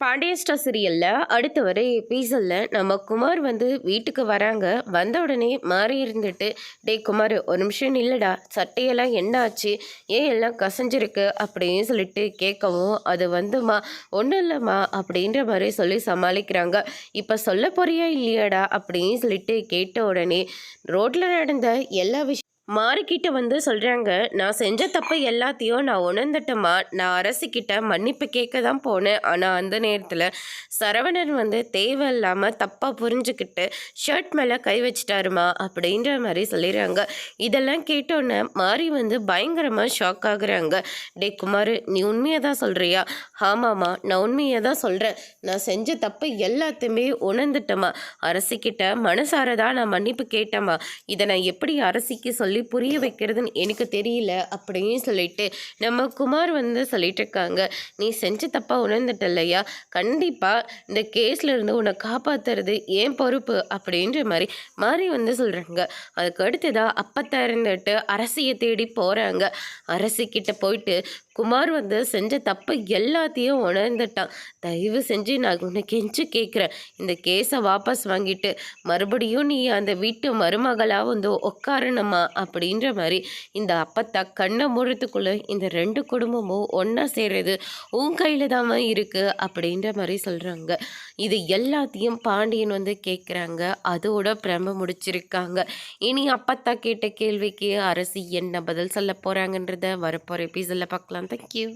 Pandian star சீரியல்ல அடுத்து வர எபிசோட்ல நம்ம குமார் வந்து வீட்டுக்கு வராங்க. வந்த உடனே மாறி இருந்துட்டு, டேய் குமார் ஒரு நிமிஷம் இல்லடா, சட்டையெல்லாம் என்ன ஆச்சு, ஏன் எல்லாம் கசஞ்சிருக்கு அப்படின்னு சொல்லிட்டு கேட்கவும், அது வந்துமா ஒன்றும் இல்லைம்மா அப்படின்ற மாதிரி சொல்லி சமாளிக்கிறாங்க. இப்போ சொல்ல போறியா இல்லையாடா அப்படின்னு சொல்லிட்டு கேட்ட உடனே ரோட்ல நடந்த எல்லா விஷயம் மாறிக்கிட்ட வந்து சொல்கிறாங்க. நான் செஞ்ச தப்பு எல்லாத்தையும் நான் உணர்ந்துட்டேம்மா. நான் அரசிக்கிட்ட மன்னிப்பு கேட்க தான் போனேன். ஆனால் அந்த நேரத்தில் சரவணன் வந்து தேவையில்லாமல் தப்பாக புரிஞ்சுக்கிட்டு ஷர்ட் மேலே கை வச்சிட்டாருமா அப்படின்ற மாதிரி சொல்லிடுறாங்க. இதெல்லாம் கேட்டோன்னே மாறி வந்து பயங்கரமாக ஷாக் ஆகுறாங்க. டே குமார், நீ உண்மையை தான் சொல்கிறியா? ஆமாம்மா, நான் உண்மையை தான் சொல்கிறேன். நான் செஞ்ச தப்பு எல்லாத்தையுமே உணர்ந்துட்டேம்மா. அரசிக்கிட்ட மனசார தான் நான் மன்னிப்பு கேட்டேம்மா. இதை நான் எப்படி அரசிக்கு சொல்லி புரிய வைக்கிறதுன்னு எனக்கு தெரியல அப்படின்னு சொல்லிட்டு நம்ம குமார் வந்து சொல்லிட்டு இருக்காங்க. நீ செஞ்ச தப்பா உணர்ந்துட்ட இல்லையா, கண்டிப்பாக இந்த கேஸில் இருந்து உன்னை காப்பாற்றுறது ஏன் பொறுப்பு அப்படின்ற மாதிரி மாறி வந்து சொல்கிறாங்க. அதுக்கு அடுத்ததாக அப்பத்தா இருந்துட்டு அரசியை தேடி போகிறாங்க. அரசிக்கிட்ட போயிட்டு குமார் வந்து செஞ்ச தப்பு எல்லாத்தையும் உணர்ந்துட்டான். தயவு செஞ்சு நான் உன்னை கெஞ்சி கேட்குறேன், இந்த கேஸை வாபஸ் வாங்கிட்டு மறுபடியும் நீ அந்த வீட்டு மருமகளாக வந்து உட்காரணுமா அப்படின்ற மாதிரி இந்த அப்பத்தா கண்ணை மூடுறதுக்குள்ளே இந்த ரெண்டு குடும்பமும் ஒன்றா சேர்றது உன் கையில் தான் இருக்குது அப்படின்ற மாதிரி சொல்கிறாங்க. இது எல்லாத்தையும் பாண்டியன் வந்து கேட்குறாங்க. அதோட பிரம முடிச்சிருக்காங்க. இனி அப்பத்தா கேட்ட கேள்விக்கு அரசி என்ன பதில் சொல்ல போகிறாங்கன்றத வரப்போகிற எபிசோடில் பார்க்கலாம். தேங்க்யூ.